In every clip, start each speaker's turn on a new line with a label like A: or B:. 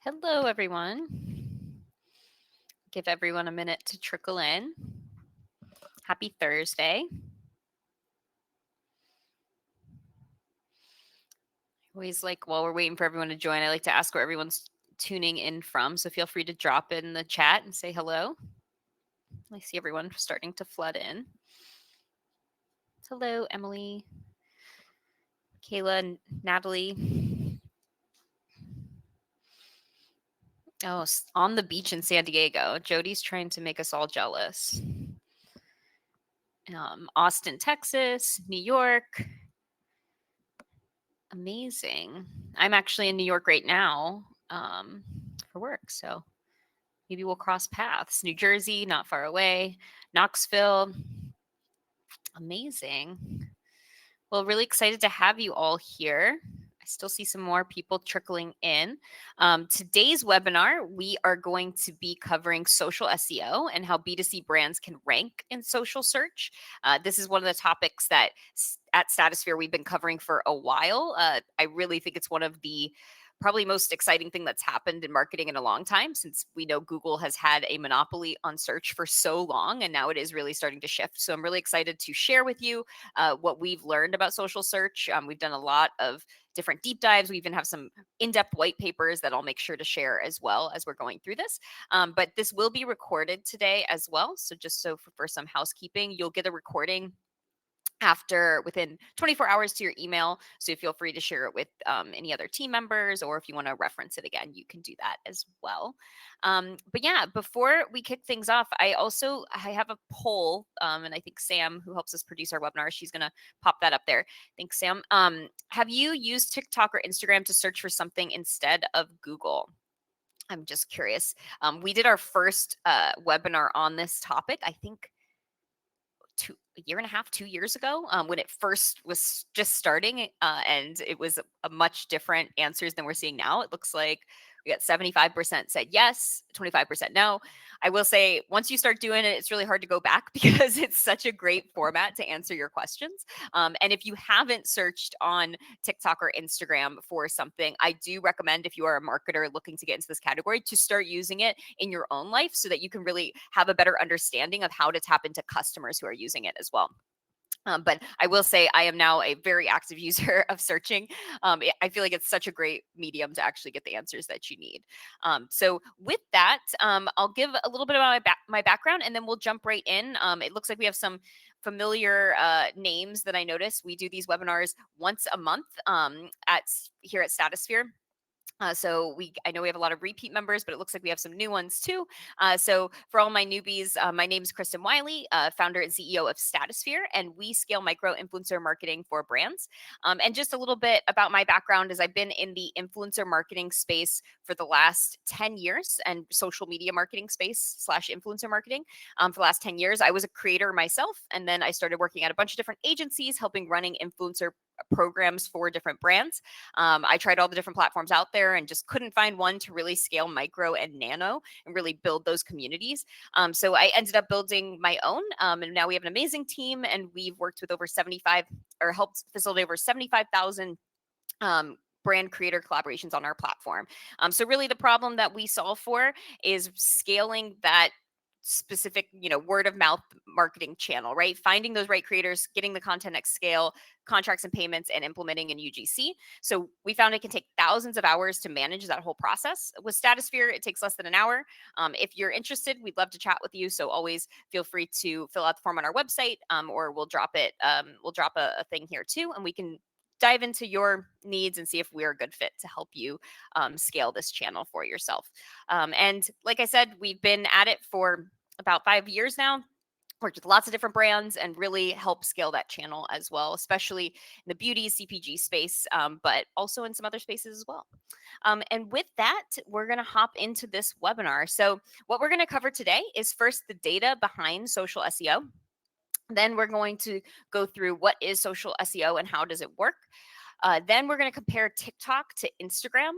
A: Hello, everyone. Give everyone a minute to trickle in. Happy Thursday. Always like while we're waiting for everyone to join, I like to ask where everyone's tuning in from. So feel free to drop in the chat and say hello. I see everyone starting to flood in. Hello, Emily, Kayla, Natalie. Oh, on the beach in San Diego. Jody's trying to make us all jealous. Austin, Texas, New York. Amazing. I'm actually in New York right now for work, so maybe we'll cross paths. New Jersey, not far away. Knoxville. Amazing. Well, really excited to have you all here. I still see some more people trickling in. Today's webinar, we are going to be covering social SEO and how B2C brands can rank in social search. This is one of the topics that at Statosphere we've been covering for a while. I really think it's one of the probably most exciting thing that's happened in marketing in a long time, since we know Google has had a monopoly on search for so long, and now it is really starting to shift. So I'm really excited to share with you what we've learned about social search. We've done a lot of different deep dives. We even have some in-depth white papers that I'll make sure to share as well as we're going through this. But this will be recorded today as well. So just so for some housekeeping, you'll get a recording within 24 hours to your email. So feel free to share it with any other team members, or if you want to reference it again, you can do that as well. But yeah, before we kick things off, I have a poll, and I think Sam, who helps us produce our webinar, she's going to pop that up there. Thanks, Sam. Have you used TikTok or Instagram to search for something instead of Google? I'm just curious. We did our first webinar on this topic, I think a year and a half, 2 years ago, when it first was just starting, and it was a much different answers than we're seeing now. It looks like we got 75% said yes, 25% no. I will say once you start doing it, it's really hard to go back because it's such a great format to answer your questions. And if you haven't searched on TikTok or Instagram for something, I do recommend, if you are a marketer looking to get into this category, to start using it in your own life so that you can really have a better understanding of how to tap into customers who are using it as well. But I will say I am now a very active user of searching. I feel like it's such a great medium to actually get the answers that you need. So with that, I'll give a little bit about my background, and then we'll jump right in. It looks like we have some familiar names that I noticed. We do these webinars once a month here at Statosphere. I know we have a lot of repeat members, but it looks like we have some new ones too. So for all my newbies, my name is Kristen Wiley, founder and CEO of Statosphere, and we scale micro influencer marketing for brands. And just a little bit about my background is I've been in the influencer marketing space for the last 10 years, and social media marketing space / influencer marketing for the last 10 years. I was a creator myself, and then I started working at a bunch of different agencies, helping running influencer programs for different brands. I tried all the different platforms out there and just couldn't find one to really scale micro and nano and really build those communities. So I ended up building my own, and now we have an amazing team, and we've worked with over 75 or helped facilitate over 75,000 brand creator collaborations on our platform. So really the problem that we solve for is scaling that specific, word of mouth marketing channel, right? Finding those right creators, getting the content at scale, contracts and payments, and implementing in UGC. So we found it can take thousands of hours to manage that whole process. With Statosphere, it takes less than an hour. If you're interested, we'd love to chat with you. So always feel free to fill out the form on our website, or we'll drop it. We'll drop a thing here too, and we can dive into your needs and see if we're a good fit to help you scale this channel for yourself. And like I said, we've been at it for about 5 years now. Worked with lots of different brands and really help scale that channel as well, especially in the beauty CPG space, but also in some other spaces as well. And with that, we're going to hop into this webinar. So what we're going to cover today is first the data behind social SEO. Then we're going to go through what is social SEO and how does it work. Then we're going to compare TikTok to Instagram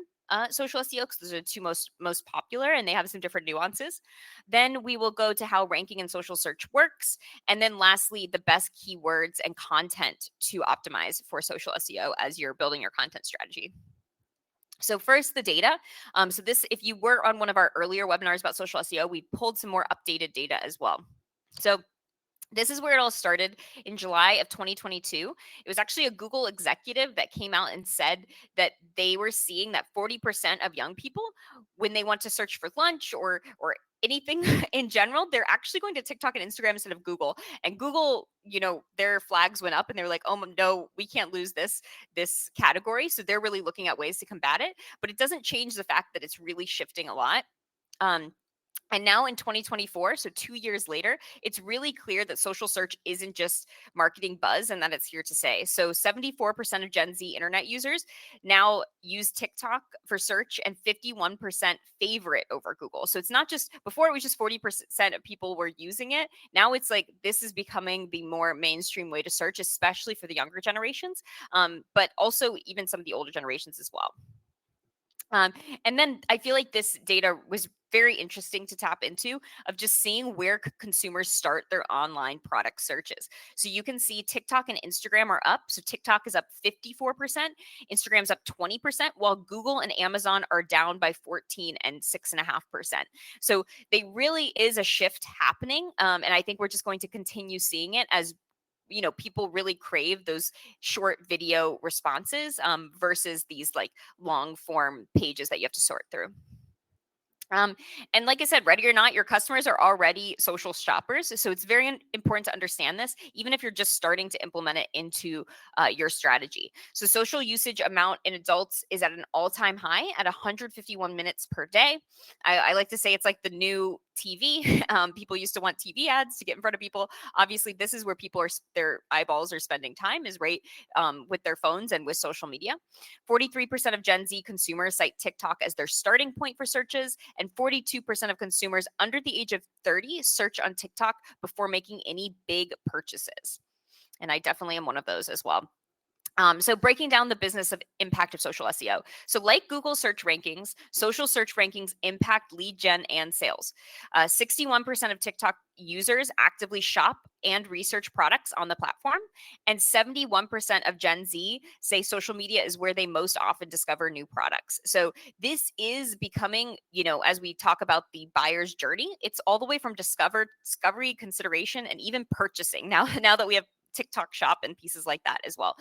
A: social SEO, because those are the two most popular, and they have some different nuances. Then we will go to how ranking in social search works, and then lastly, the best keywords and content to optimize for social SEO as you're building your content strategy. So first, the data. So this, if you were on one of our earlier webinars about social SEO, we pulled some more updated data as well. So this is where it all started in July of 2022. It was actually a Google executive that came out and said that they were seeing that 40% of young people, when they want to search for lunch or anything in general, they're actually going to TikTok and Instagram instead of Google. And Google, their flags went up and they were like, "Oh no, we can't lose this category." So they're really looking at ways to combat it, but it doesn't change the fact that it's really shifting a lot. Um, and now in 2024, so 2 years later, it's really clear that social search isn't just marketing buzz and that it's here to stay. So 74% of Gen Z internet users now use TikTok for search and 51% favorite over Google. So it's not just, before it was just 40% of people were using it. Now it's like this is becoming the more mainstream way to search, especially for the younger generations, but also even some of the older generations as well. Um, and then I feel like this data was very interesting to tap into, of just seeing where consumers start their online product searches. So you can see TikTok and Instagram are up. So TikTok is up 54%, Instagram's up 20%, while Google and Amazon are down by 14 and 6.5%. So they really is a shift happening. And I think we're just going to continue seeing it as people really crave those short video responses, versus these like long form pages that you have to sort through. Um, and like I said, ready or not, your customers are already social shoppers. So it's very important to understand this, even if you're just starting to implement it into your strategy. So social usage amount in adults is at an all-time high at 151 minutes per day. I like to say it's like the new TV. People used to want TV ads to get in front of people. Obviously, this is where people their eyeballs are spending time, is right with their phones and with social media. 43% of Gen Z consumers cite TikTok as their starting point for searches, and 42% of consumers under the age of 30 search on TikTok before making any big purchases. And I definitely am one of those as well. So breaking down the business of impact of social SEO. So like Google search rankings, social search rankings impact lead gen and sales. 61% of TikTok users actively shop and research products on the platform. And 71% of Gen Z say social media is where they most often discover new products. So this is becoming, as we talk about the buyer's journey, it's all the way from discovery, consideration, and even purchasing. Now that we have TikTok shop and pieces like that as well.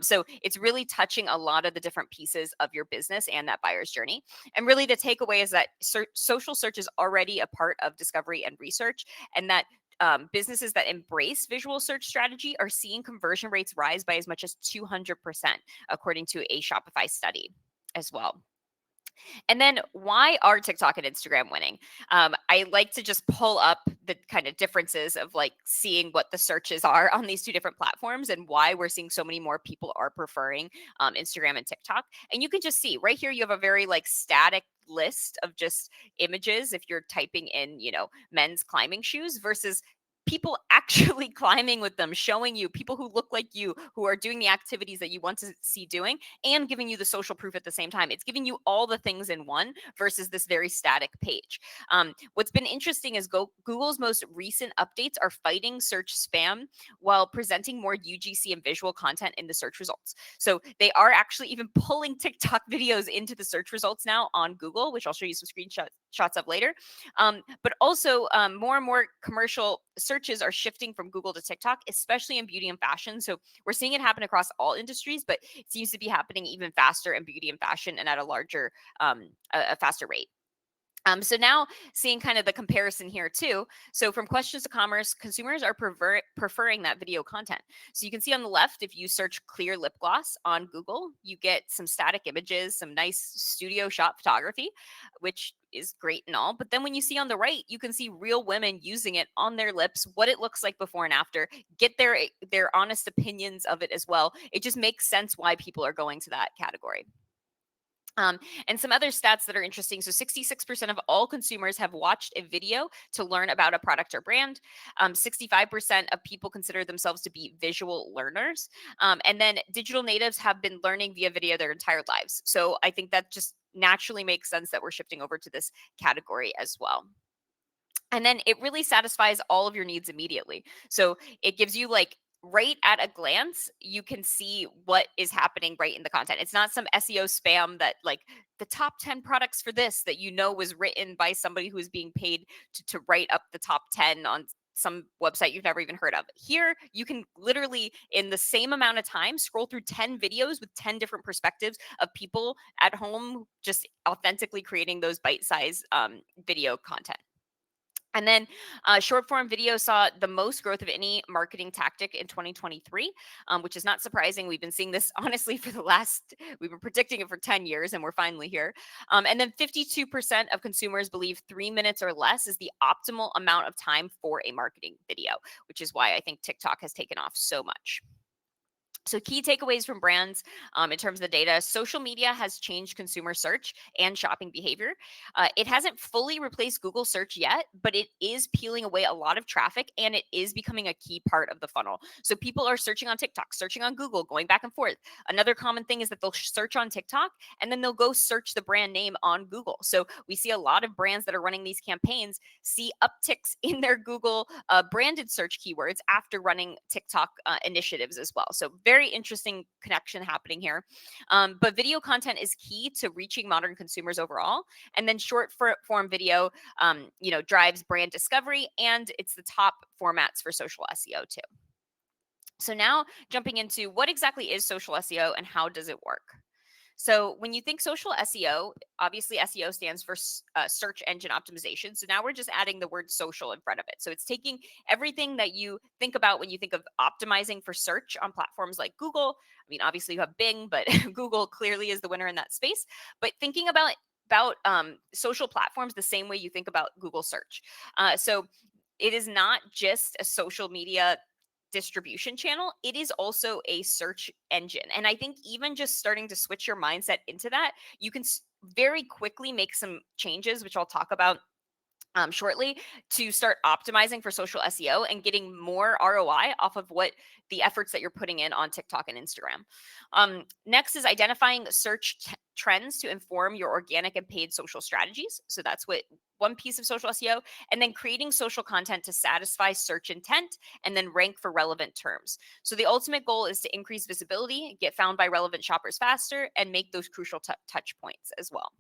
A: So it's really touching a lot of the different pieces of your business and that buyer's journey. And really the takeaway is that social search is already a part of discovery and research, and that businesses that embrace visual search strategy are seeing conversion rates rise by as much as 200%, according to a Shopify study as well. And then why are TikTok and Instagram winning? I like to just pull up the kind of differences of like seeing what the searches are on these two different platforms and why we're seeing so many more people are preferring Instagram and TikTok. And you can just see right here, you have a very like static list of just images if you're typing in, men's climbing shoes versus people actually climbing with them, showing you people who look like you, who are doing the activities that you want to see doing, and giving you the social proof at the same time. It's giving you all the things in one versus this very static page. What's been interesting is Google's most recent updates are fighting search spam while presenting more UGC and visual content in the search results. So they are actually even pulling TikTok videos into the search results now on Google, which I'll show you some screenshots of later. But also more and more commercial searches are shifting from Google to TikTok, especially in beauty and fashion. So we're seeing it happen across all industries, but it seems to be happening even faster in beauty and fashion and at a larger, a faster rate. So now seeing kind of the comparison here too. So from questions to commerce, consumers are preferring that video content. So you can see on the left, if you search clear lip gloss on Google, you get some static images, some nice studio shot photography, which is great and all. But then when you see on the right, you can see real women using it on their lips, what it looks like before and after, get their honest opinions of it as well. It just makes sense why people are going to that category. And some other stats that are interesting. So 66% of all consumers have watched a video to learn about a product or brand. 65% of people consider themselves to be visual learners. And then digital natives have been learning via video their entire lives. So I think that just naturally makes sense that we're shifting over to this category as well. And then it really satisfies all of your needs immediately. So it gives you like right at a glance, you can see what is happening right in the content. It's not some SEO spam that like the top 10 products for this that was written by somebody who is being paid to write up the top 10 on some website you've never even heard of. Here, you can literally, in the same amount of time, scroll through 10 videos with 10 different perspectives of people at home just authentically creating those bite-sized video content. And then short form video saw the most growth of any marketing tactic in 2023, which is not surprising. We've been seeing this honestly for we've been predicting it for 10 years and we're finally here. And then 52% of consumers believe 3 minutes or less is the optimal amount of time for a marketing video, which is why I think TikTok has taken off so much. So, key takeaways from brands in terms of the data: social media has changed consumer search and shopping behavior. It hasn't fully replaced Google search yet, but it is peeling away a lot of traffic and it is becoming a key part of the funnel. So, people are searching on TikTok, searching on Google, going back and forth. Another common thing is that they'll search on TikTok and then they'll go search the brand name on Google. So, we see a lot of brands that are running these campaigns see upticks in their Google branded search keywords after running TikTok initiatives as well. So, very interesting connection happening here. But video content is key to reaching modern consumers overall. And then short form video, drives brand discovery, and it's the top formats for social SEO too. So now jumping into what exactly is social SEO and how does it work? So when you think social SEO, obviously SEO stands for search engine optimization. So now we're just adding the word social in front of it. So it's taking everything that you think about when you think of optimizing for search on platforms like Google. I mean, obviously you have Bing, but Google clearly is the winner in that space. But thinking about social platforms the same way you think about Google search. So it is not just a social media distribution channel, it is also a search engine. And I think even just starting to switch your mindset into that, you can very quickly make some changes, which I'll talk about shortly, to start optimizing for social SEO and getting more ROI off of what the efforts that you're putting in on TikTok and Instagram. Next is identifying search trends to inform your organic and paid social strategies. So that's what one piece of social SEO, and then creating social content to satisfy search intent and then rank for relevant terms. So the ultimate goal is to increase visibility, get found by relevant shoppers faster, and make those crucial touch points as well.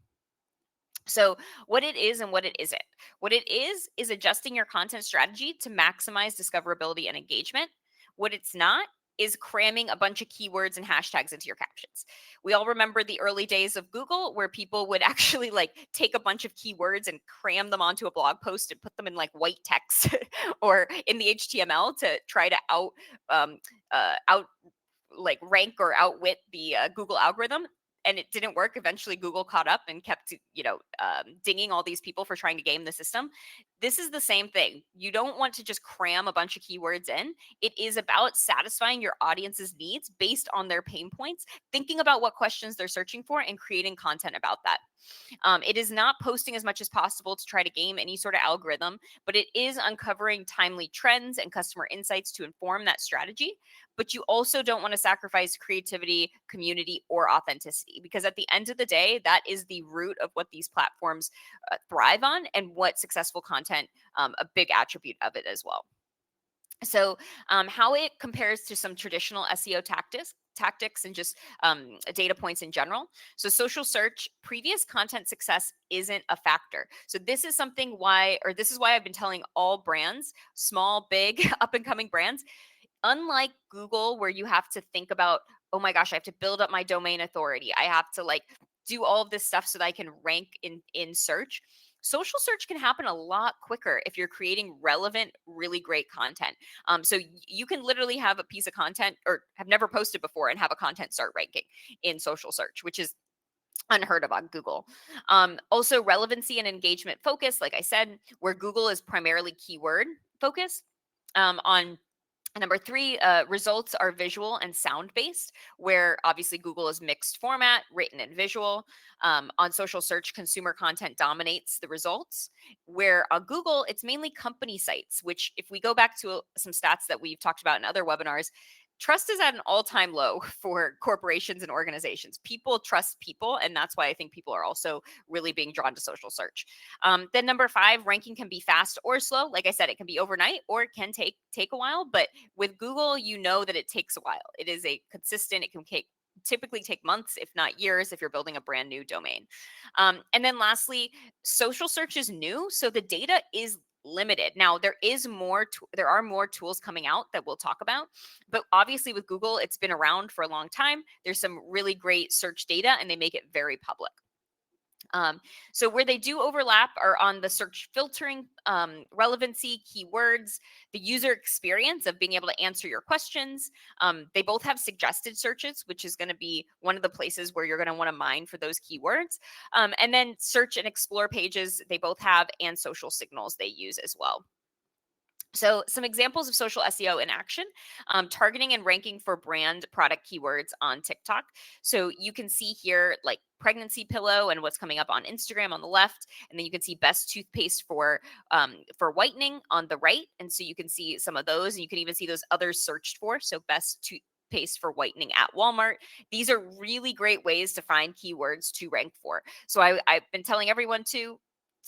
A: So, what it is and what it isn't. What it is adjusting your content strategy to maximize discoverability and engagement. What it's not is cramming a bunch of keywords and hashtags into your captions. We all remember the early days of Google where people would actually like take a bunch of keywords and cram them onto a blog post and put them in like white text or in the HTML to try to out like rank or outwit the Google algorithm. And it didn't work. Eventually, Google caught up and kept, dinging all these people for trying to game the system. This is the same thing. You don't want to just cram a bunch of keywords in. It is about satisfying your audience's needs based on their pain points, thinking about what questions they're searching for, and creating content about that. It is not posting as much as possible to try to game any sort of algorithm, but it is uncovering timely trends and customer insights to inform that strategy. But you also don't want to sacrifice creativity, community, or authenticity, because at the end of the day, that is the root of what these platforms thrive on and what successful content, a big attribute of it as well. So, how it compares to some traditional SEO tactics and just data points in general. So, social search, previous content success isn't a factor. So, this is why I've been telling all brands, small, big, up and coming brands, unlike Google, where you have to think about, oh my gosh, I have to build up my domain authority. I have to like do all of this stuff so that I can rank in search. Social search can happen a lot quicker if you're creating relevant, really great content. So you can literally have a piece of content or have never posted before and have a content start ranking in social search, which is unheard of on Google. Also, relevancy and engagement focus, like I said, where Google is primarily keyword focused. On Number three, results are visual and sound based, where obviously Google is mixed format, written and visual. On social search, consumer content dominates the results, where on Google, it's mainly company sites, which, if we go back to some stats that we've talked about in other webinars, trust is at an all-time low for corporations and organizations. People trust people, and that's why I think people are also really being drawn to social search. Then number 5, ranking can be fast or slow. Like I said, it can be overnight or it can take a while. But with Google, you know that it takes a while. It is a consistent. It can typically take months, if not years, if you're building a brand new domain. And then lastly, social search is new, so the data is limited. Now there are more tools coming out that we'll talk about, but obviously with Google, it's been around for a long time. There's some really great search data and they make it very public. So where they do overlap are on the search filtering, relevancy, keywords, the user experience of being able to answer your questions. They both have suggested searches, which is going to be one of the places where you're going to want to mine for those keywords. And then search and explore pages, they both have, and social signals they use as well. So some examples of social SEO in action, targeting and ranking for brand product keywords on TikTok. So you can see here like pregnancy pillow and what's coming up on Instagram on the left. And then you can see best toothpaste for whitening on the right. And so you can see some of those, and you can even see those others searched for. So best toothpaste for whitening at Walmart. These are really great ways to find keywords to rank for. So I've been telling everyone to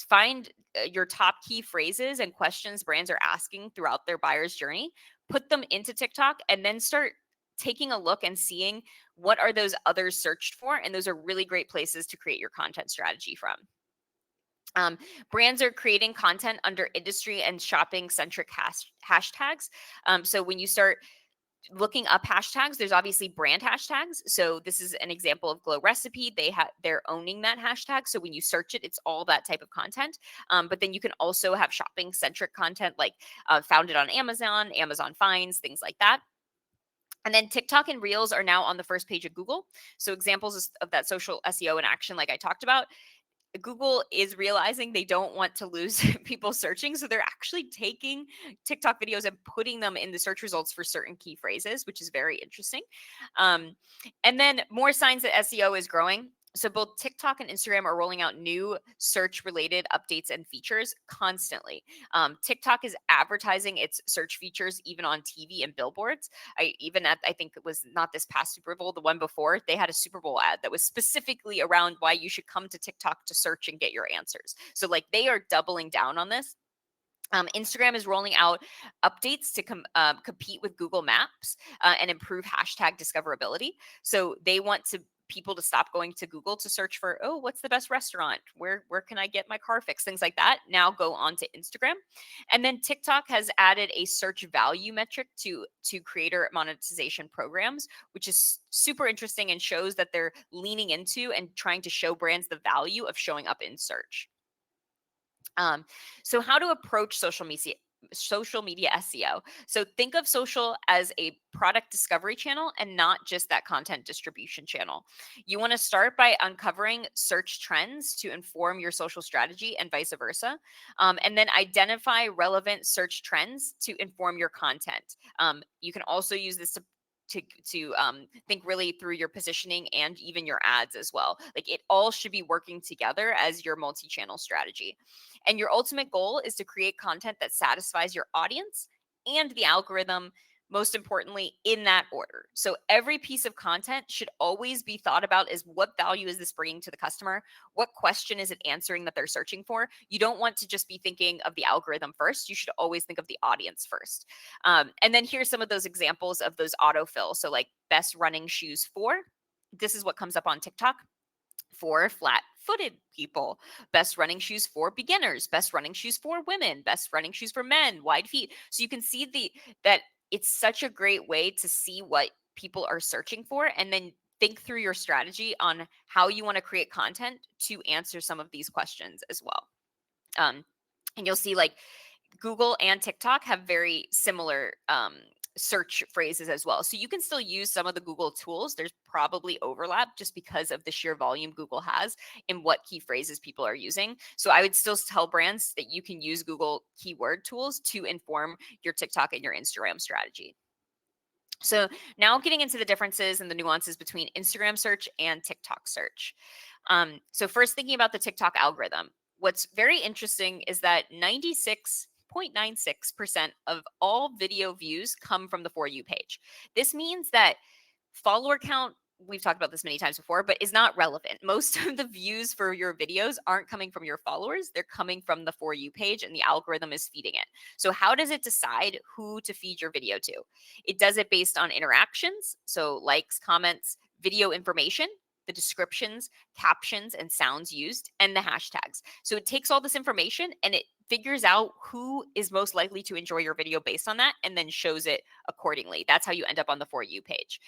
A: find your top key phrases and questions brands are asking throughout their buyer's journey, put them into TikTok, and then start taking a look and seeing what are those others searched for. And those are really great places to create your content strategy from. Brands are creating content under industry and shopping centric hashtags. So when you start looking up hashtags, there's obviously brand hashtags. So this is an example of Glow Recipe. They're owning that hashtag. So when you search it, it's all that type of content. But then you can also have shopping centric content like founded on Amazon, Amazon Finds, things like that. And then TikTok and Reels are now on the first page of Google. So examples of that social SEO in action, like I talked about. Google is realizing they don't want to lose people searching. So they're actually taking TikTok videos and putting them in the search results for certain key phrases, which is very interesting. And then more signs that SEO is growing. So both TikTok and Instagram are rolling out new search related updates and features constantly. TikTok is advertising its search features even on TV and billboards. I think it was not this past Super Bowl, the one before, they had a Super Bowl ad that was specifically around why you should come to TikTok to search and get your answers. So like they are doubling down on this. Instagram is rolling out updates to compete with Google Maps and improve hashtag discoverability. So they want people to stop going to Google to search for, oh, what's the best restaurant? Where can I get my car fixed? Things like that. Now go on to Instagram. And then TikTok has added a search value metric to creator monetization programs, which is super interesting and shows that they're leaning into and trying to show brands the value of showing up in search. So how to approach social media SEO. So think of social as a product discovery channel and not just that content distribution channel. You want to start by uncovering search trends to inform your social strategy and vice versa. And then identify relevant search trends to inform your content. You can also use this to think really through your positioning and even your ads as well. Like it all should be working together as your multi-channel strategy. And your ultimate goal is to create content that satisfies your audience and the algorithm, most importantly, in that order. So every piece of content should always be thought about as what value is this bringing to the customer? What question is it answering that they're searching for? You don't want to just be thinking of the algorithm first. You should always think of the audience first. And then here's some of those examples of those autofill. So like best running shoes for, this is what comes up on TikTok. For flat-footed people, best running shoes for beginners, best running shoes for women, best running shoes for men, wide feet. So you can see that it's such a great way to see what people are searching for, and then think through your strategy on how you want to create content to answer some of these questions as well. And you'll see like Google and TikTok have very similar search phrases as well. So you can still use some of the Google tools. There's probably overlap just because of the sheer volume Google has in what key phrases people are using. So I would still tell brands that you can use Google keyword tools to inform your TikTok and your Instagram strategy. So now getting into the differences and the nuances between Instagram search and TikTok search. So first thinking about the TikTok algorithm. What's very interesting is that 96% 0.96% of all video views come from the For You page. This means that follower count, we've talked about this many times before, but is not relevant. Most of the views for your videos aren't coming from your followers. They're coming from the For You page, and the algorithm is feeding it. So how does it decide who to feed your video to? It does it based on interactions, so likes, comments, video information, the descriptions, captions, and sounds used, and the hashtags. So it takes all this information and it figures out who is most likely to enjoy your video based on that, and then shows it accordingly. That's how you end up on the For You page.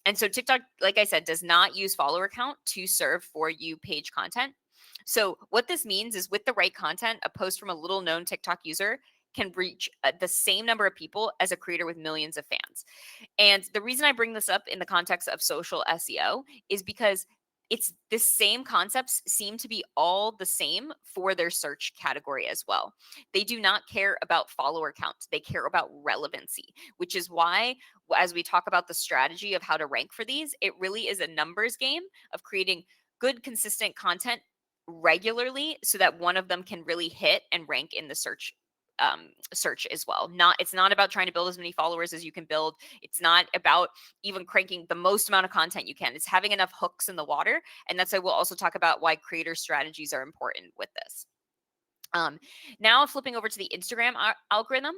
A: And so TikTok, like I said, does not use follower count to serve For You page content. So what this means is, with the right content, a post from a little known TikTok user can reach the same number of people as a creator with millions of fans. And the reason I bring this up in the context of social SEO is because it's the same concepts seem to be all the same for their search category as well. They do not care about follower count. They care about relevancy, which is why, as we talk about the strategy of how to rank for these, it really is a numbers game of creating good, consistent content regularly so that one of them can really hit and rank in the search as well. It's not about trying to build as many followers as you can build. It's not about even cranking the most amount of content you can. It's having enough hooks in the water, and that's why we'll also talk about why creator strategies are important with this. Now flipping over to the Instagram algorithm,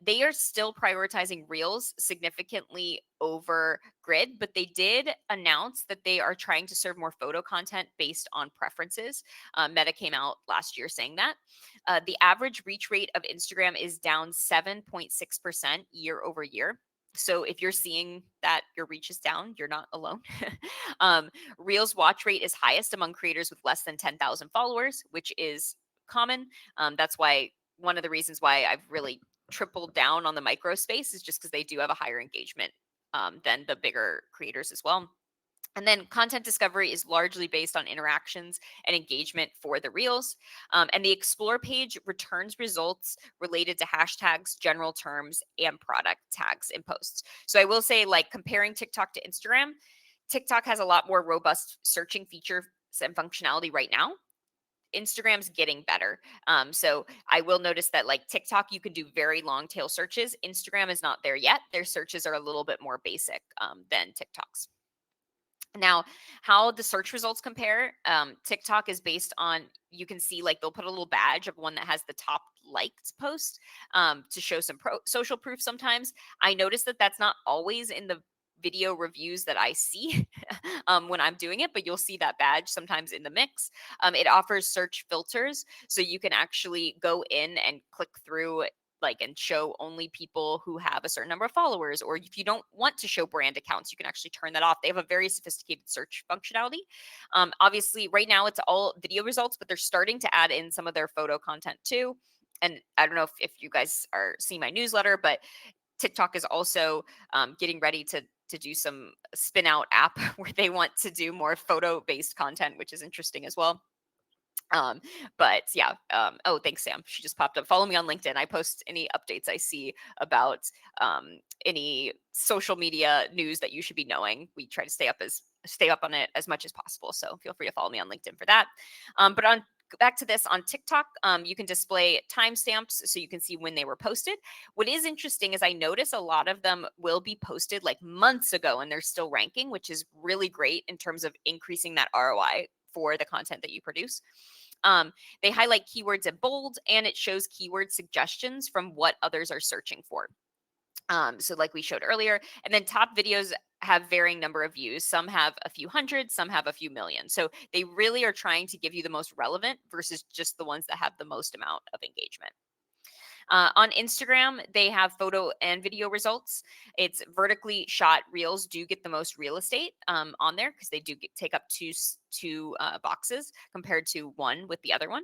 A: they are still prioritizing Reels significantly over Grid, but they did announce that they are trying to serve more photo content based on preferences. Meta came out last year saying that. The average reach rate of Instagram is down 7.6% year over year. So if you're seeing that your reach is down, you're not alone. Reels watch rate is highest among creators with less than 10,000 followers, which is common. That's why one of the reasons why I've really tripled down on the micro space is just because they do have a higher engagement than the bigger creators as well. And then content discovery is largely based on interactions and engagement for the reels. And the explore page returns results related to hashtags, general terms, and product tags in posts. So I will say, like, comparing TikTok to Instagram, TikTok has a lot more robust searching features and functionality right now. Instagram's getting better. So I will notice that, like TikTok, you can do very long tail searches. Instagram is not there yet. Their searches are a little bit more basic than TikTok's. Now, how the search results compare, TikTok is based on, you can see like they'll put a little badge of one that has the top liked post to show some social proof sometimes. I noticed that that's not always in the video reviews that I see when I'm doing it, but you'll see that badge sometimes in the mix. It offers search filters, so you can actually go in and click through and show only people who have a certain number of followers, or if you don't want to show brand accounts, you can actually turn that off. They have a very sophisticated search functionality. Obviously right now it's all video results, but they're starting to add in some of their photo content too. And I don't know if you guys are seeing my newsletter, but TikTok is also getting ready to do some spin out app where they want to do more photo based content, which is interesting as well. But yeah. Oh, thanks, Sam. She just popped up. Follow me on LinkedIn. I post any updates I see about any social media news that you should be knowing. We try to stay up on it as much as possible. So feel free to follow me on LinkedIn for that. But back to this on TikTok, you can display timestamps so you can see when they were posted. What is interesting is I notice a lot of them will be posted like months ago and they're still ranking, which is really great in terms of increasing that ROI for the content that you produce. They highlight keywords in bold, and it shows keyword suggestions from what others are searching for. So like we showed earlier, and then top videos have varying number of views. Some have a few hundred, some have a few million. So they really are trying to give you the most relevant versus just the ones that have the most amount of engagement. On Instagram, they have photo and video results. It's vertically shot reels do get the most real estate on there because they do take up two boxes compared to one with the other one.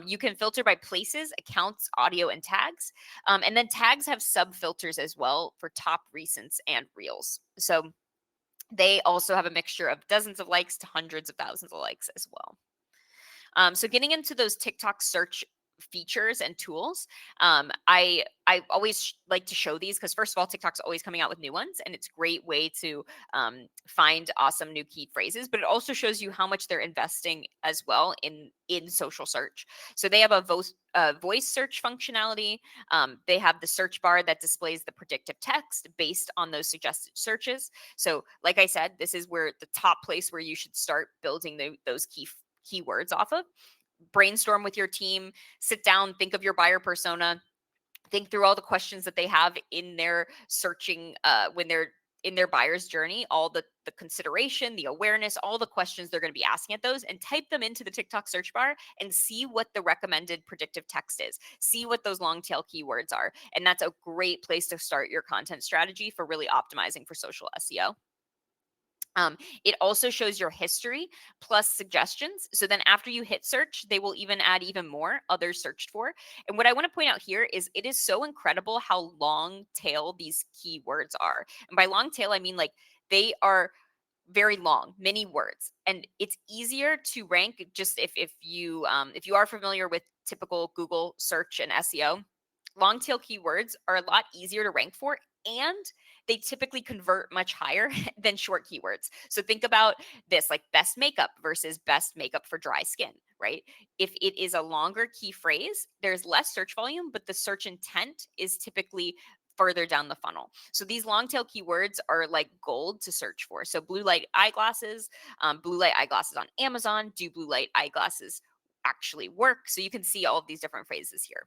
A: You can filter by places, accounts, audio, and tags. And then tags have sub filters as well for top recents and reels. So they also have a mixture of dozens of likes to hundreds of thousands of likes as well. So getting into those TikTok search features and tools. I always like to show these because, first of all, TikTok's always coming out with new ones, and it's a great way to find awesome new key phrases. But it also shows you how much they're investing as well in social search. So they have a voice search functionality. They have the search bar that displays the predictive text based on those suggested searches. So, like I said, this is where the top place where you should start building those keywords off of. Brainstorm with your team, sit down, think of your buyer persona, think through all the questions that they have in their searching when they're in their buyer's journey, all the consideration, the awareness, all the questions they're going to be asking at those, and type them into the TikTok search bar and see what the recommended predictive text is. See what those long tail keywords are. And that's a great place to start your content strategy for really optimizing for social SEO. It also shows your history plus suggestions. So then after you hit search, they will even add even more others searched for. And what I want to point out here is it is so incredible how long tail these keywords are. And by long tail, I mean like they are very long, many words, and it's easier to rank. Just if you are familiar with typical Google search and SEO, long tail keywords are a lot easier to rank for, and they typically convert much higher than short keywords. So think about this, like best makeup versus best makeup for dry skin, right? If it is a longer key phrase, there's less search volume, but the search intent is typically further down the funnel. So these long tail keywords are like gold to search for. So blue light eyeglasses on Amazon. Do blue light eyeglasses actually work? So you can see all of these different phrases here.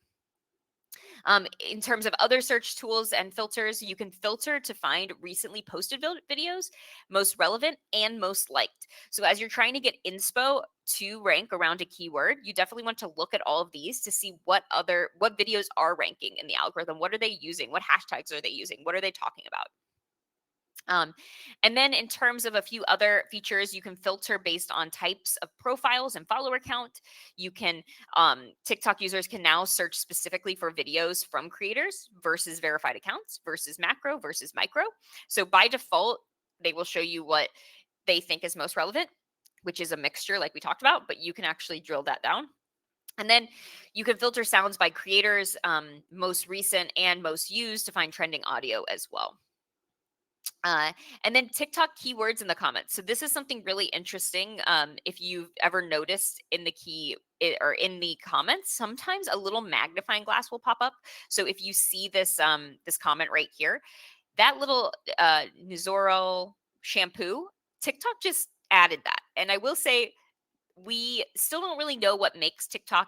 A: In terms of other search tools and filters, you can filter to find recently posted videos, most relevant, and most liked. So as you're trying to get inspo to rank around a keyword, you definitely want to look at all of these to see what videos are ranking in the algorithm. What are they using? What hashtags are they using? What are they talking about? And then in terms of a few other features, you can filter based on types of profiles and follower count. You can, TikTok users can now search specifically for videos from creators versus verified accounts versus macro versus micro. So by default, they will show you what they think is most relevant, which is a mixture like we talked about, but you can actually drill that down. And then you can filter sounds by creators, most recent and most used to find trending audio as well. And then TikTok keywords in the comments. So this is something really interesting. If you've ever noticed in or in the comments, sometimes a little magnifying glass will pop up. So if you see this this comment right here, that little Nizoro shampoo, TikTok just added that. And I will say we still don't really know what makes TikTok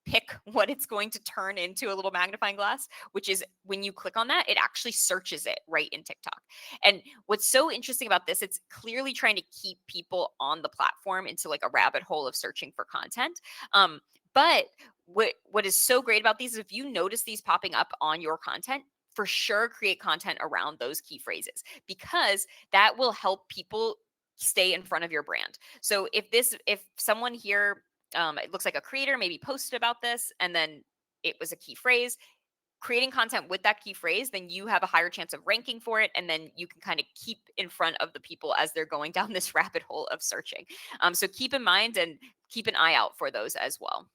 A: pick what it's going to turn into a little magnifying glass, which is when you click on that, it actually searches it right in TikTok. And what's so interesting about this, it's clearly trying to keep people on the platform into like a rabbit hole of searching for content. But what is so great about these is if you notice these popping up on your content, for sure create content around those key phrases, because that will help people stay in front of your brand. So if someone here, it looks like a creator maybe posted about this and then it was a key phrase, creating content with that key phrase, then you have a higher chance of ranking for it. And then you can kind of keep in front of the people as they're going down this rabbit hole of searching. So keep in mind and keep an eye out for those as well.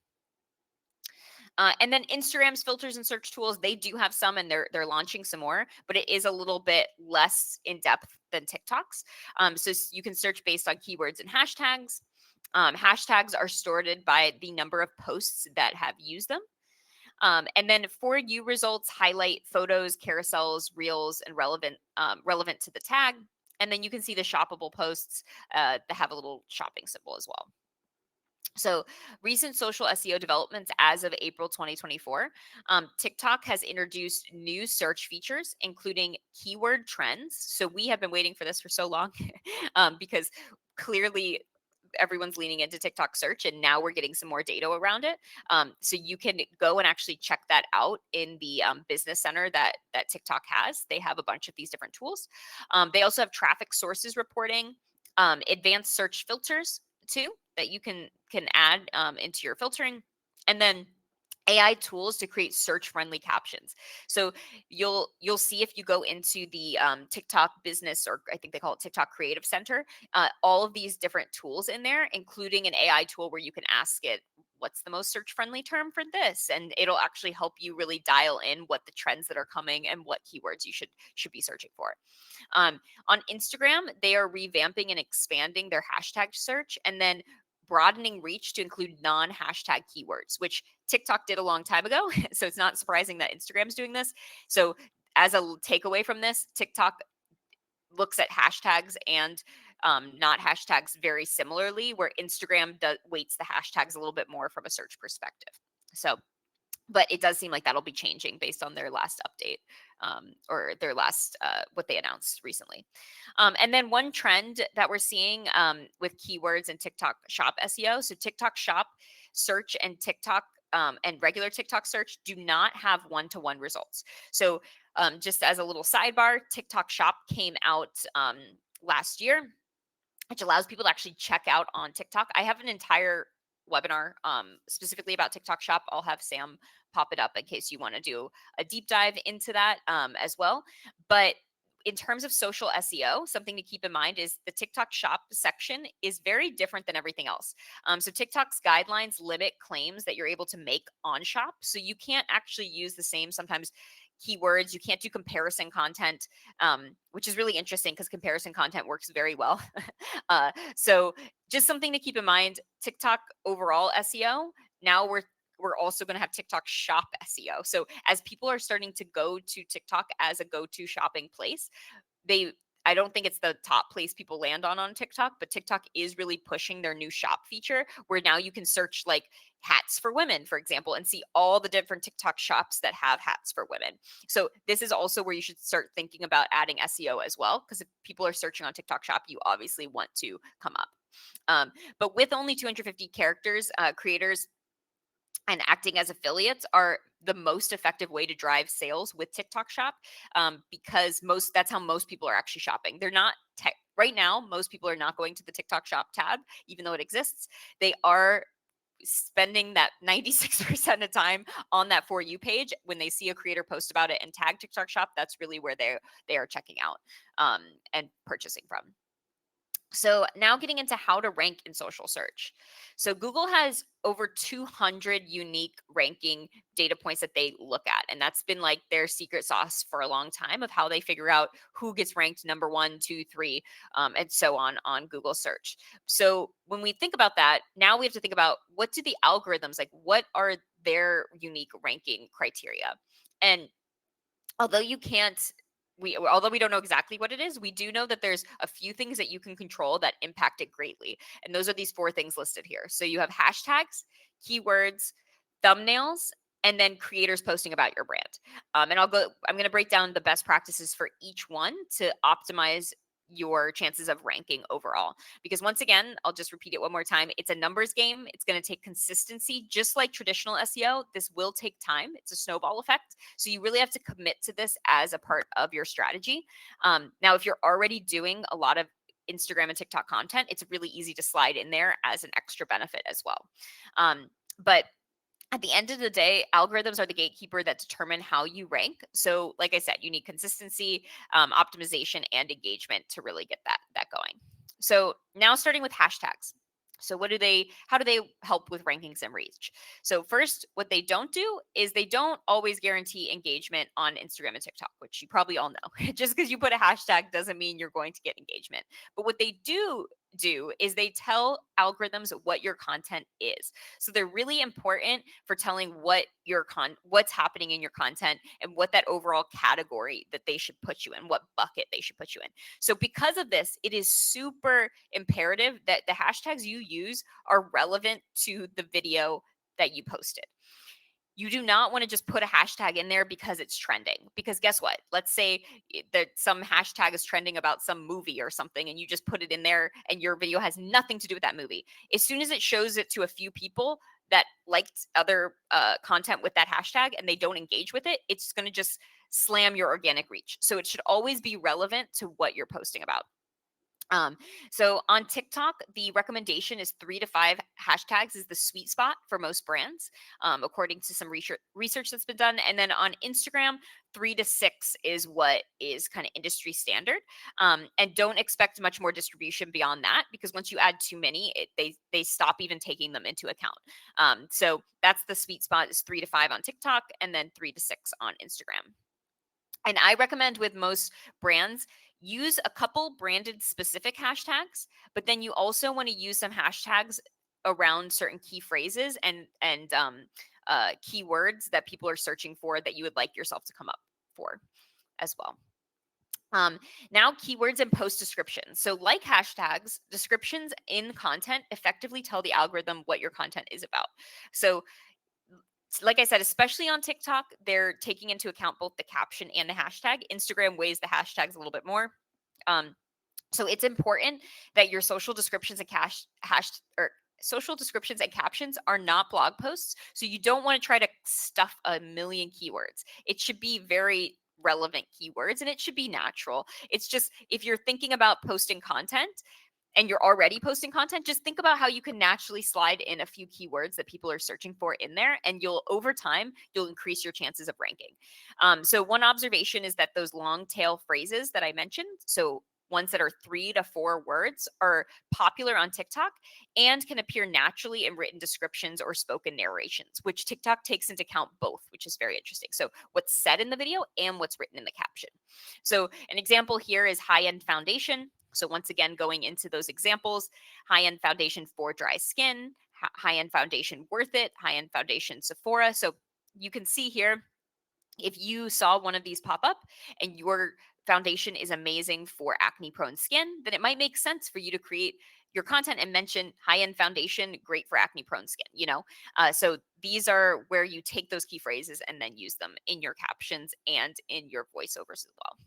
A: And then Instagram's filters and search tools, they do have some, and they're launching some more, but it is a little bit less in depth than TikTok's. So you can search based on keywords and hashtags. Hashtags are sorted by the number of posts that have used them. And then For You results highlight photos, carousels, reels, and relevant to the tag. And then you can see the shoppable posts that have a little shopping symbol as well. So, recent social SEO developments as of April 2024, TikTok has introduced new search features, including keyword trends. So, we have been waiting for this for so long because clearly everyone's leaning into TikTok search, and now we're getting some more data around it. So you can go and actually check that out in the business center that TikTok has. They have a bunch of these different tools. They also have traffic sources reporting, advanced search filters too that you can add into your filtering, and then AI tools to create search-friendly captions. So you'll see if you go into the TikTok business, or I think they call it TikTok Creative Center, all of these different tools in there, including an AI tool where you can ask it what's the most search friendly term for this, and it'll actually help you really dial in what the trends that are coming and what keywords you should be searching for. On Instagram, they are revamping and expanding their hashtag search, and then broadening reach to include non-hashtag keywords, which TikTok did a long time ago. So it's not surprising that Instagram's doing this. So as a takeaway from this, TikTok looks at hashtags and not hashtags very similarly, where Instagram weights the hashtags a little bit more from a search perspective. So, but it does seem like that'll be changing based on their last update, or their last what they announced recently. And then one trend that we're seeing with keywords and TikTok Shop SEO. So TikTok Shop search and TikTok and regular TikTok search do not have one-to-one results. So just as a little sidebar, TikTok Shop came out last year, which allows people to actually check out on TikTok. I have an entire webinar specifically about TikTok Shop. I'll have Sam pop it up in case you want to do a deep dive into that as well. But in terms of social SEO, something to keep in mind is the TikTok Shop section is very different than everything else. So TikTok's guidelines limit claims that you're able to make on Shop. So you can't actually use the same sometimes keywords. You can't do comparison content, which is really interesting because comparison content works very well. So just something to keep in mind. TikTok overall SEO. Now we're also going to have TikTok Shop SEO. So as people are starting to go to TikTok as a go-to shopping place, I don't think it's the top place people land on TikTok, but TikTok is really pushing their new shop feature where now you can search like hats for women, for example, and see all the different TikTok shops that have hats for women. So this is also where you should start thinking about adding SEO as well, because if people are searching on TikTok Shop, you obviously want to come up. But with only 250 characters, creators and acting as affiliates are the most effective way to drive sales with TikTok Shop, because that's how most people are actually shopping. They're not right now. Most people are not going to the TikTok Shop tab, even though it exists. They are spending that 96% of time on that For You page. When they see a creator post about it and tag TikTok Shop, that's really where they are checking out and purchasing from. So now getting into how to rank in social search. So Google has over 200 unique ranking data points that they look at. And that's been like their secret sauce for a long time of how they figure out who gets ranked number 1, 2, 3, and so on Google search. So when we think about that, now we have to think about what do the algorithms, like what are their unique ranking criteria? And although you can't although we don't know exactly what it is, we do know that there's a few things that you can control that impact it greatly. And those are these 4 things listed here. So you have hashtags, keywords, thumbnails, and then creators posting about your brand. And I'm going to break down the best practices for each one to optimize your chances of ranking overall. Because once again, I'll just repeat it one more time. It's a numbers game. It's going to take consistency, just like traditional SEO. This will take time. It's a snowball effect. So you really have to commit to this as a part of your strategy. Now, if you're already doing a lot of Instagram and TikTok content, it's really easy to slide in there as an extra benefit as well. But at the end of the day, algorithms are the gatekeeper that determine how you rank. So, like I said, you need consistency, optimization, and engagement to really get that going. So now starting with hashtags. So how do they help with rankings and reach? So first, what they don't do is they don't always guarantee engagement on Instagram and TikTok, which you probably all know. Just because you put a hashtag doesn't mean you're going to get engagement. But what they do is they tell algorithms what your content is. So they're really important for telling what's happening in your content and what that overall category that they should put you in, what bucket they should put you in. So because of this, it is super imperative that the hashtags you use are relevant to the video that you posted. You do not want to just put a hashtag in there because it's trending. Because guess what? Let's say that some hashtag is trending about some movie or something, and you just put it in there and your video has nothing to do with that movie. As soon as it shows it to a few people that liked other content with that hashtag and they don't engage with it, it's going to just slam your organic reach. So it should always be relevant to what you're posting about. Um, so on TikTok, the recommendation is 3 to 5 hashtags is the sweet spot for most brands, according to some research that's been done. And then on Instagram, 3 to 6 is what is kind of industry standard. And don't expect much more distribution beyond that, because once you add too many, they stop even taking them into account. So that's the sweet spot, is 3 to 5 on TikTok, and then 3 to 6 on Instagram. And I recommend with most brands, use a couple branded specific hashtags, but then you also want to use some hashtags around certain key phrases and keywords that people are searching for that you would like yourself to come up for as well. Now, keywords and post descriptions. So, like hashtags, descriptions in content effectively tell the algorithm what your content is about. So, like I said, especially on TikTok, they're taking into account both the caption and the hashtag. Instagram weighs the hashtags a little bit more. Um, so it's important that your social descriptions and social descriptions and captions are not blog posts. So you don't want to try to stuff a million keywords. It should be very relevant keywords and it should be natural. It's just, if you're thinking about posting content and you're already posting content, just think about how you can naturally slide in a few keywords that people are searching for in there, and over time you'll increase your chances of ranking. So one observation is that those long tail phrases that I mentioned, so ones that are 3 to 4 words, are popular on TikTok and can appear naturally in written descriptions or spoken narrations, which TikTok takes into account both, which is very interesting. So what's said in the video and what's written in the caption. So an example here is high-end foundation. So once again, going into those examples, high-end foundation for dry skin, high-end foundation worth it, high-end foundation Sephora. So you can see here, if you saw one of these pop up and your foundation is amazing for acne prone skin, then it might make sense for you to create your content and mention high-end foundation, great for acne prone skin. So these are where you take those key phrases and then use them in your captions and in your voiceovers as well.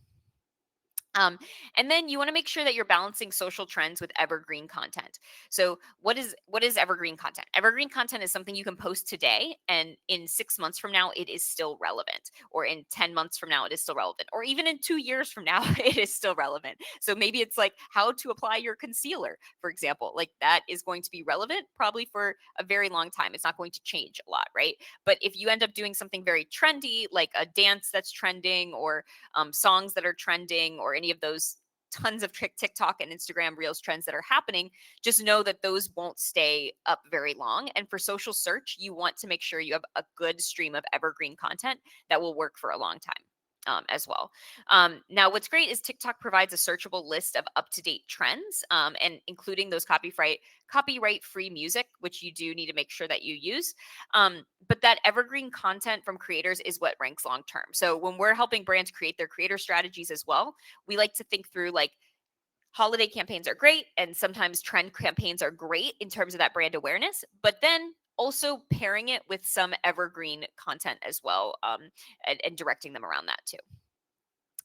A: And then you want to make sure that you're balancing social trends with evergreen content. So what is evergreen content? Evergreen content is something you can post today, and in 6 months from now, it is still relevant, or in 10 months from now, it is still relevant, or even in 2 years from now, it is still relevant. So maybe it's like how to apply your concealer, for example. Like that is going to be relevant probably for a very long time. It's not going to change a lot, right? But if you end up doing something very trendy, like a dance that's trending, or songs that are trending, or any of those tons of TikTok and Instagram Reels trends that are happening, just know that those won't stay up very long. And for social search, you want to make sure you have a good stream of evergreen content that will work for a long time. As well. Now, what's great is TikTok provides a searchable list of up-to-date trends, and including those copyright-free music, which you do need to make sure that you use. But that evergreen content from creators is what ranks long term. So when we're helping brands create their creator strategies as well, we like to think through, like, holiday campaigns are great, and sometimes trend campaigns are great in terms of that brand awareness, but then also pairing it with some evergreen content as well, and directing them around that too.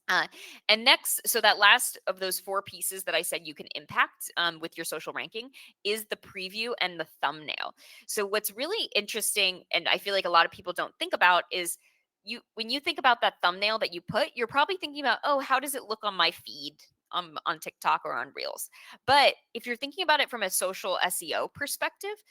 A: Uh, and next, so that last of those 4 pieces that I said you can impact, with your social ranking, is the preview and the thumbnail. So what's really interesting, and I feel like a lot of people don't think about, is when you think about that thumbnail that you put, you're probably thinking about, oh, how does it look on my feed, on TikTok or on Reels? But if you're thinking about it from a social SEO perspective,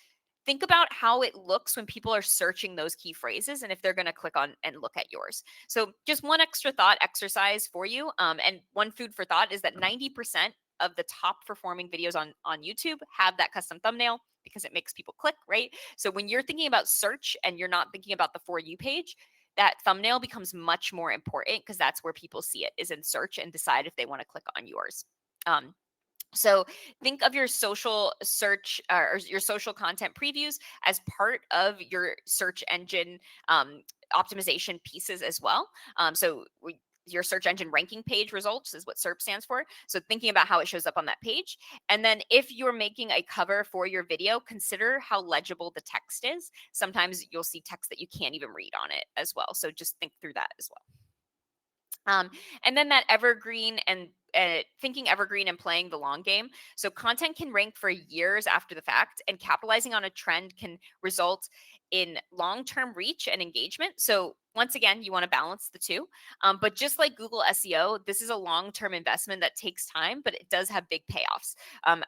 A: think about how it looks when people are searching those key phrases and if they're going to click on and look at yours. So just one extra thought exercise for you, and one food for thought, is that 90% of the top performing videos on YouTube have that custom thumbnail, because it makes people click, right? So when you're thinking about search and you're not thinking about the For You page, that thumbnail becomes much more important, because that's where people see it, is in search, and decide if they want to click on yours. So think of your social search, or your social content previews, as part of your search engine optimization pieces as well. Your search engine ranking page results is what SERP stands for. So thinking about how it shows up on that page. And then if you're making a cover for your video, consider how legible the text is. Sometimes you'll see text that you can't even read on it as well. So just think through that as well. And then that evergreen and thinking evergreen and playing the long game. So content can rank for years after the fact, and capitalizing on a trend can result in long-term reach and engagement. So once again, you want to balance the two. But just like Google SEO, this is a long-term investment that takes time, but it does have big payoffs.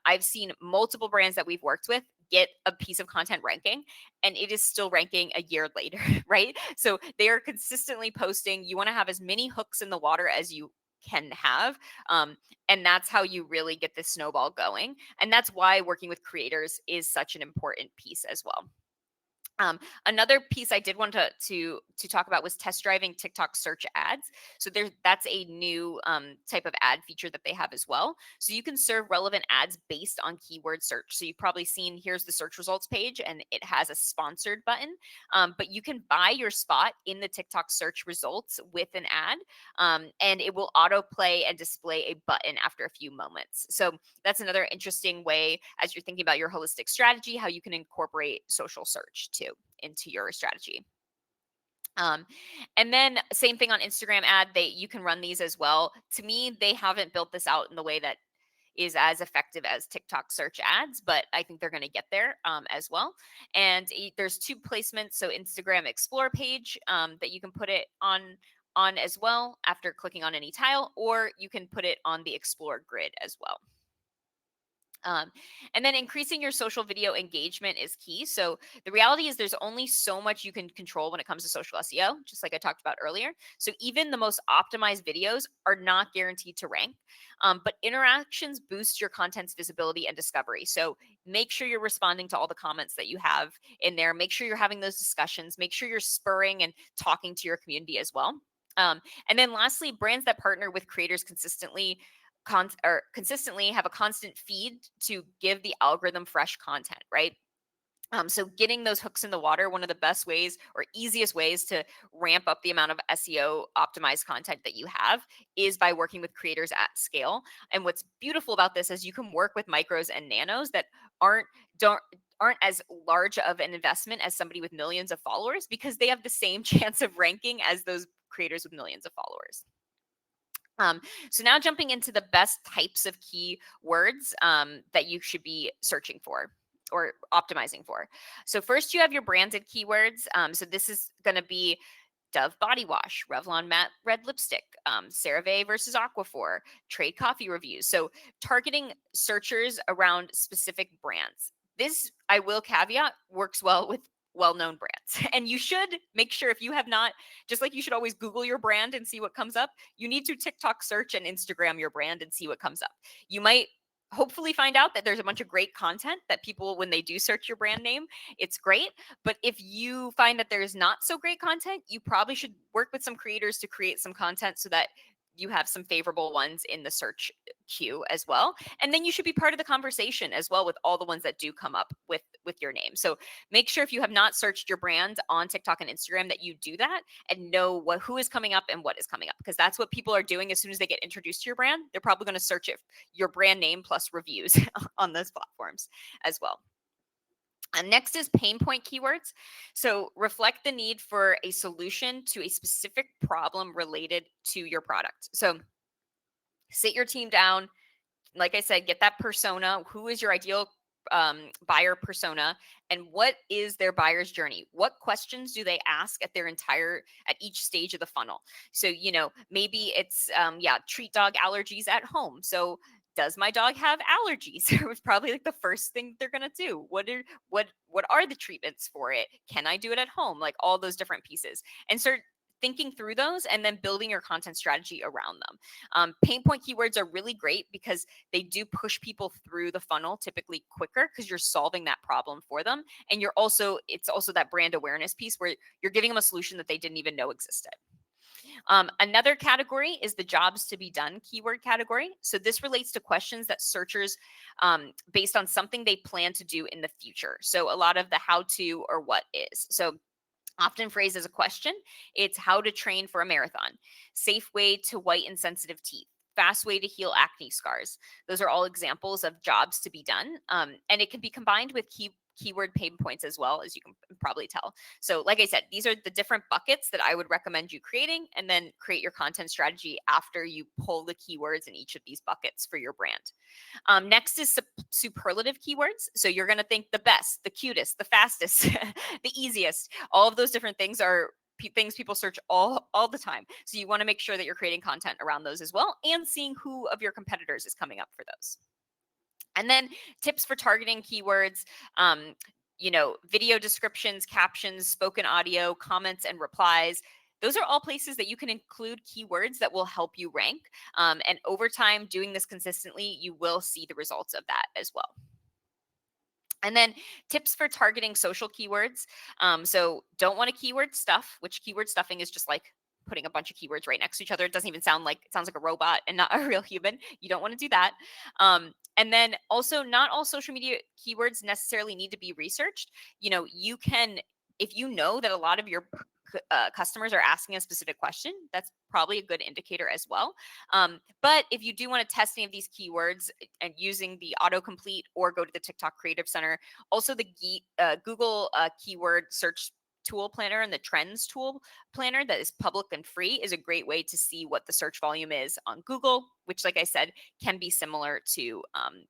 A: I've seen multiple brands that we've worked with get a piece of content ranking, and it is still ranking a year later, right? So they are consistently posting. You want to have as many hooks in the water as you can have. And that's how you really get this snowball going. And that's why working with creators is such an important piece as well. Another piece I did want to talk about was test driving TikTok search ads. So that's a new type of ad feature that they have as well. So you can serve relevant ads based on keyword search. So you've probably seen, here's the search results page, and it has a sponsored button. But you can buy your spot in the TikTok search results with an ad, and it will autoplay and display a button after a few moments. So that's another interesting way, as you're thinking about your holistic strategy, how you can incorporate social search too into your strategy. And then same thing on Instagram ad, you can run these as well. To me, they haven't built this out in the way that is as effective as TikTok search ads, but I think they're going to get there as well. And there's 2 placements. So Instagram Explore page that you can put it on as well after clicking on any tile, or you can put it on the Explore grid as well. And then increasing your social video engagement is key. So the reality is there's only so much you can control when it comes to social SEO, just like I talked about earlier. So even the most optimized videos are not guaranteed to rank, but interactions boost your content's visibility and discovery. So make sure you're responding to all the comments that you have in there. Make sure you're having those discussions. Make sure you're spurring and talking to your community as well. And then lastly, brands that partner with creators consistently have a constant feed to give the algorithm fresh content, right? So getting those hooks in the water, one of the best ways or easiest ways to ramp up the amount of SEO optimized content that you have is by working with creators at scale. And what's beautiful about this is you can work with micros and nanos that aren't as large of an investment as somebody with millions of followers, because they have the same chance of ranking as those creators with millions of followers. So now jumping into the best types of keywords that you should be searching for or optimizing for. So first you have your branded keywords. So this is going to be Dove body wash, Revlon matte red lipstick, CeraVe versus Aquaphor, trade coffee reviews. So targeting searchers around specific brands. This, I will caveat, works well with well-known brands. And you should make sure, if you have not, just like you should always Google your brand and see what comes up, you need to TikTok search and Instagram your brand and see what comes up. You might hopefully find out that there's a bunch of great content that people, when they do search your brand name, it's great. But if you find that there's not so great content, you probably should work with some creators to create some content so that you have some favorable ones in the search queue as well. And then you should be part of the conversation as well with all the ones that do come up with your name. So make sure, if you have not searched your brand on TikTok and Instagram, that you do that and know who is coming up and what is coming up, because that's what people are doing. As soon as they get introduced to your brand, they're probably going to search it, your brand name plus reviews on those platforms as well. And next is pain point keywords. So reflect the need for a solution to a specific problem related to your product. So sit your team down. Like I said, get that persona. Who is your ideal buyer persona, and what is their buyer's journey? What questions do they ask at each stage of the funnel? So, maybe it's treat dog allergies at home. So does my dog have allergies? It was probably like the first thing they're gonna do. What are the treatments for it? Can I do it at home? Like all those different pieces, and start thinking through those and then building your content strategy around them. Pain point keywords are really great because they do push people through the funnel typically quicker, because you're solving that problem for them. And it's also that brand awareness piece where you're giving them a solution that they didn't even know existed. Another category is the jobs to be done keyword category. So this relates to questions that searchers, based on something they plan to do in the future. So a lot of the how to or what is. So often phrased as a question, it's how to train for a marathon, safe way to whiten sensitive teeth, fast way to heal acne scars. Those are all examples of jobs to be done. And it can be combined with keyword pain points as well, as you can probably tell. So like I said, these are the different buckets that I would recommend you creating, and then create your content strategy after you pull the keywords in each of these buckets for your brand. Next is superlative keywords. So you're going to think the best, the cutest, the fastest, the easiest. All of those different things are things people search all the time. So you want to make sure that you're creating content around those as well, and seeing who of your competitors is coming up for those. And then tips for targeting keywords, video descriptions, captions, spoken audio, comments, and replies. Those are all places that you can include keywords that will help you rank. And over time, doing this consistently, you will see the results of that as well. And then tips for targeting social keywords. So don't want to keyword stuff, which keyword stuffing is just like putting a bunch of keywords right next to each other. It doesn't even sound like, it sounds like a robot and not a real human. You don't want to do that. And then also, not all social media keywords necessarily need to be researched. You can, if you know that a lot of your customers are asking a specific question, that's probably a good indicator as well. But if you do want to test any of these keywords and using the autocomplete, or go to the TikTok Creative Center, also the Google keyword search tool planner and the trends tool planner that is public and free is a great way to see what the search volume is on Google, which, like I said, can be similar to,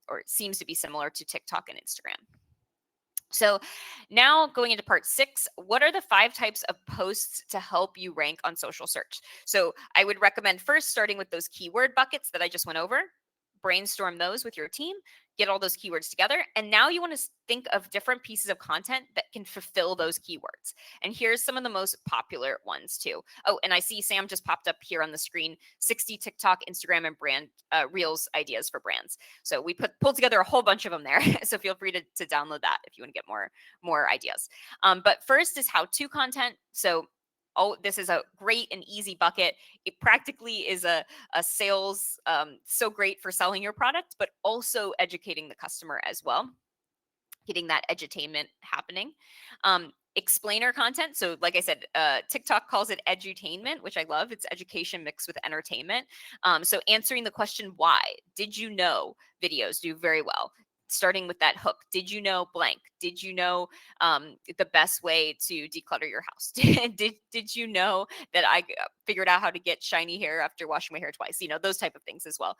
A: or seems to be similar to TikTok and Instagram. So now going into part 6, what are the 5 types of posts to help you rank on social search? So I would recommend first starting with those keyword buckets that I just went over. Brainstorm those with your team, get all those keywords together. And now you want to think of different pieces of content that can fulfill those keywords. And here's some of the most popular ones too. Oh, and I see Sam just popped up here on the screen, 60 TikTok, Instagram, and brand Reels ideas for brands. So we pulled together a whole bunch of them there. So feel free to download that if you want to get more ideas. But first is how-to content. So this is a great and easy bucket. It practically is a sales, so great for selling your product, but also educating the customer as well, getting that edutainment happening. Explainer content. So like I said, TikTok calls it edutainment, which I love. It's education mixed with entertainment. So answering the question, why? Did you know videos do very well? Starting with that hook. Did you know blank? Did you know the best way to declutter your house? did you know that I figured out how to get shiny hair after washing my hair twice? Those type of things as well.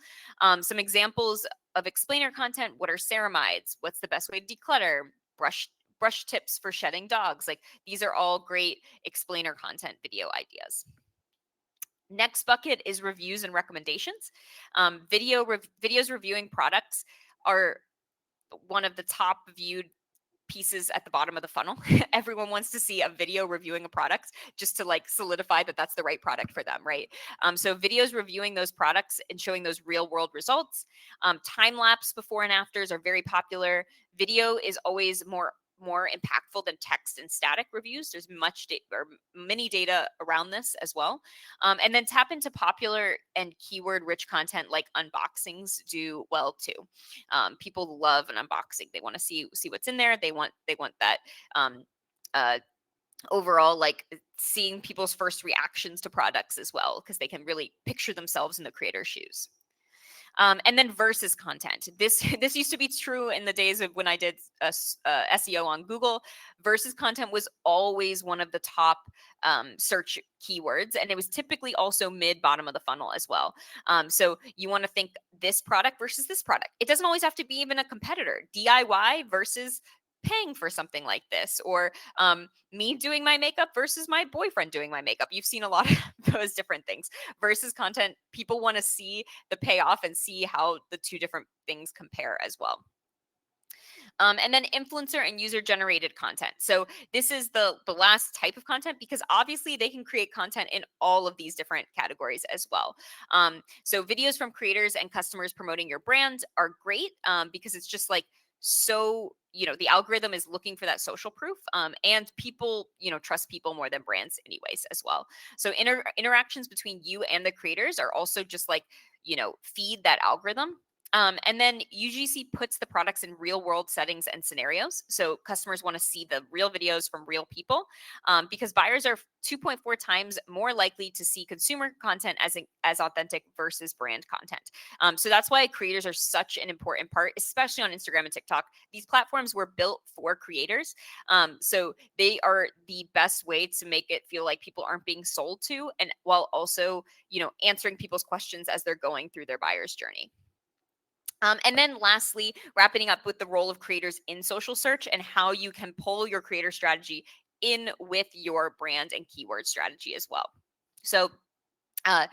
A: Some examples of explainer content. What are ceramides? What's the best way to declutter? Brush tips for shedding dogs. Like, these are all great explainer content video ideas. Next bucket is reviews and recommendations. Videos reviewing products are one of the top viewed pieces at the bottom of the funnel. Everyone wants to see a video reviewing a product just to solidify that that's the right product for them, right? So videos reviewing those products and showing those real world results. Time lapse before and afters are very popular. Video is always more impactful than text and static reviews. There's many data around this as well. And then tap into popular and keyword rich content like unboxings do well too. People love an unboxing. They want to see what's in there. They want that overall, seeing people's first reactions to products as well, because they can really picture themselves in the creator's shoes. And then versus content. This used to be true in the days of when I did SEO on Google. Versus content was always one of the top search keywords, and it was typically also bottom of the funnel as well. So you want to think this product versus this product. It doesn't always have to be even a competitor. DIY versus paying for something like this, or me doing my makeup versus my boyfriend doing my makeup. You've seen a lot of those different things. Versus content, people want to see the payoff and see how the two different things compare as well. And then influencer and user generated content. So this is the last type of content, because obviously they can create content in all of these different categories as well. So videos from creators and customers promoting your brand are great, because it's just so the algorithm is looking for that social proof, and people trust people more than brands anyways as well. So interactions between you and the creators are also just feed that algorithm. And then UGC puts the products in real world settings and scenarios. So customers want to see the real videos from real people, because buyers are 2.4 times more likely to see consumer content as authentic versus brand content. So that's why creators are such an important part, especially on Instagram and TikTok. These platforms were built for creators. So they are the best way to make it feel like people aren't being sold to, and while also, answering people's questions as they're going through their buyer's journey. And then lastly, wrapping up with the role of creators in social search and how you can pull your creator strategy in with your brand and keyword strategy as well. So, uh,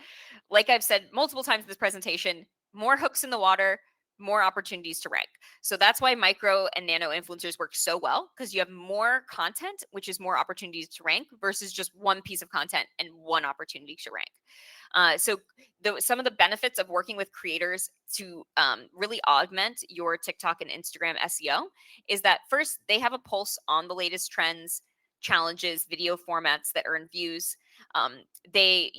A: like I've said multiple times in this presentation, more hooks in the water, more opportunities to rank. So that's why micro and nano influencers work so well, because you have more content, which is more opportunities to rank versus just one piece of content and one opportunity to rank. Some of the benefits of working with creators to really augment your TikTok and Instagram SEO is that first, they have a pulse on the latest trends, challenges, video formats that earn views. They,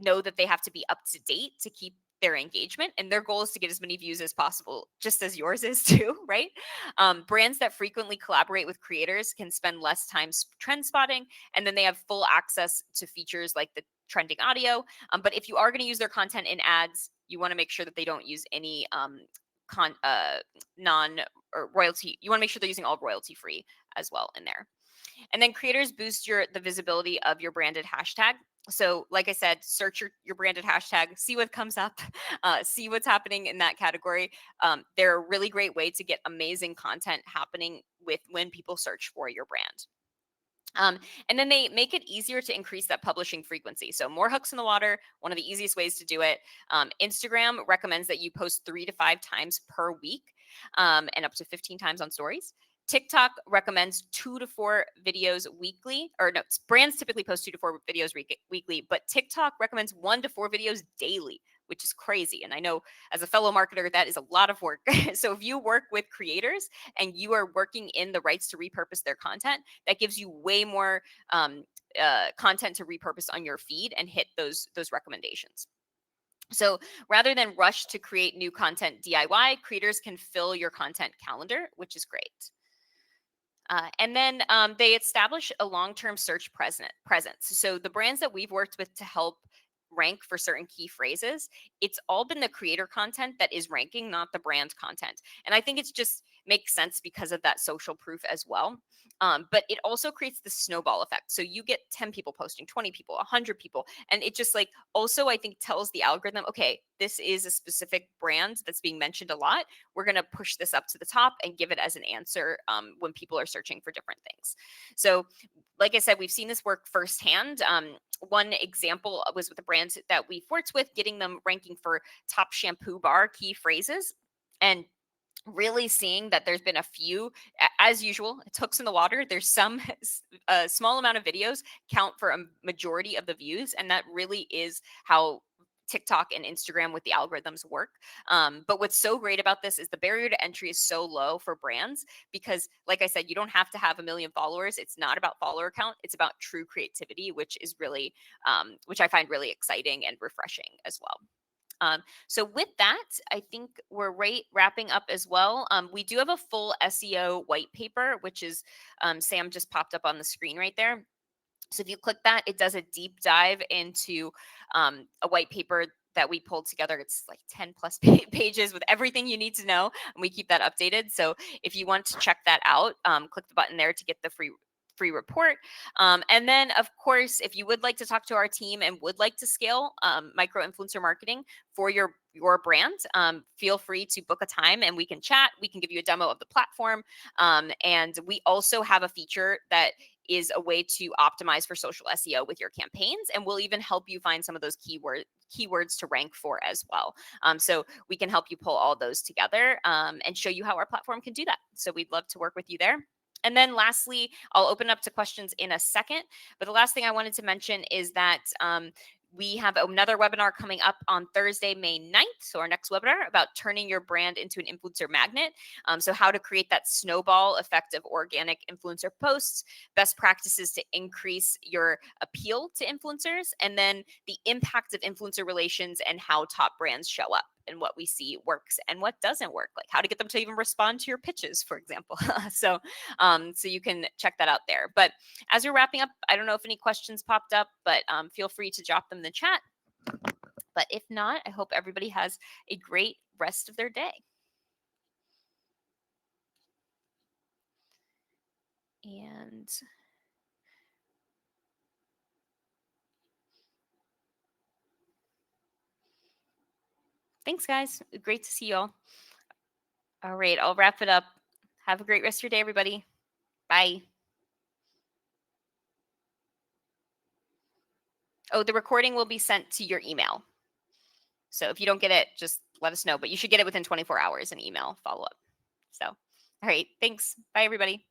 A: know that they have to be up to date to keep their engagement, and their goal is to get as many views as possible, just as yours is too, right? Brands that frequently collaborate with creators can spend less time trend spotting, and then they have full access to features like the trending audio. But if you are going to use their content in ads, you want to make sure that they don't use any non or royalty. You want to make sure they're using all royalty free as well in there. And then creators boost the visibility of your branded hashtag. So, like I said, search your branded hashtag, see what comes up, see what's happening in that category. They're a really great way to get amazing content happening with when people search for your brand. And then they make it easier to increase that publishing frequency. So more hooks in the water, one of the easiest ways to do it. Instagram recommends that you post 3 to 5 times per week, and up to 15 times on stories. TikTok recommends 2 to 4 videos weekly, or no, brands typically post 2 to 4 videos weekly, but TikTok recommends 1 to 4 videos daily, which is crazy. And I know as a fellow marketer, that is a lot of work. So if you work with creators and you are working in the rights to repurpose their content, that gives you way more content to repurpose on your feed and hit those recommendations. So rather than rush to create new content DIY, creators can fill your content calendar, which is great. And then they establish a long-term search presence. So the brands that we've worked with to help rank for certain key phrases, it's all been the creator content that is ranking, not the brand content. And I think it's just makes sense because of that social proof as well. But it also creates the snowball effect. So you get 10 people posting, 20 people, 100 people. And it just like also, I think, tells the algorithm, okay, this is a specific brand that's being mentioned a lot. We're going to push this up to the top and give it as an answer when people are searching for different things. So, like I said, we've seen this work firsthand. One example was with the brands that we've worked with, getting them ranking for top shampoo bar key phrases. And really seeing that there's been a few, as usual, it's hooks in the water. There's some a small amount of videos count for a majority of the views, and that really is how TikTok and Instagram with the algorithms work. But what's so great about this is the barrier to entry is so low for brands because, like I said, you don't have to have a million followers. It's not about follower count. It's about true creativity, which is really, which I find really exciting and refreshing as well. So with that, I think we're wrapping up as well. We do have a full SEO white paper, which is Sam just popped up on the screen right there. So if you click that, it does a deep dive into a white paper that we pulled together. It's like 10 plus pages with everything you need to know, and we keep that updated. So if you want to check that out, click the button there to get the free report. And then, of course, if you would like to talk to our team and would like to scale micro influencer marketing for your brand, feel free to book a time and we can chat. We can give you a demo of the platform. And we also have a feature that is a way to optimize for social SEO with your campaigns. And we'll even help you find some of those keywords to rank for as well. So we can help you pull all those together and show you how our platform can do that. So we'd love to work with you there. And then lastly, I'll open up to questions in a second. But the last thing I wanted to mention is that we have another webinar coming up on Thursday, May 9th. So our next webinar about turning your brand into an influencer magnet. So how to create that snowball effect of organic influencer posts, best practices to increase your appeal to influencers, and then the impact of influencer relations and how top brands show up. and what we see works and what doesn't work, like how to get them to even respond to your pitches, for example. So you can check that out there. But as we're wrapping up, I don't know if any questions popped up, but feel free to drop them in the chat. But if not, I hope everybody has a great rest of their day. And thanks, guys. Great to see you all. All right, I'll wrap it up. Have a great rest of your day, everybody. Bye. Oh, the recording will be sent to your email. So if you don't get it, just let us know. But you should get it within 24 hours, an email follow up. So, all right, thanks. Bye, everybody.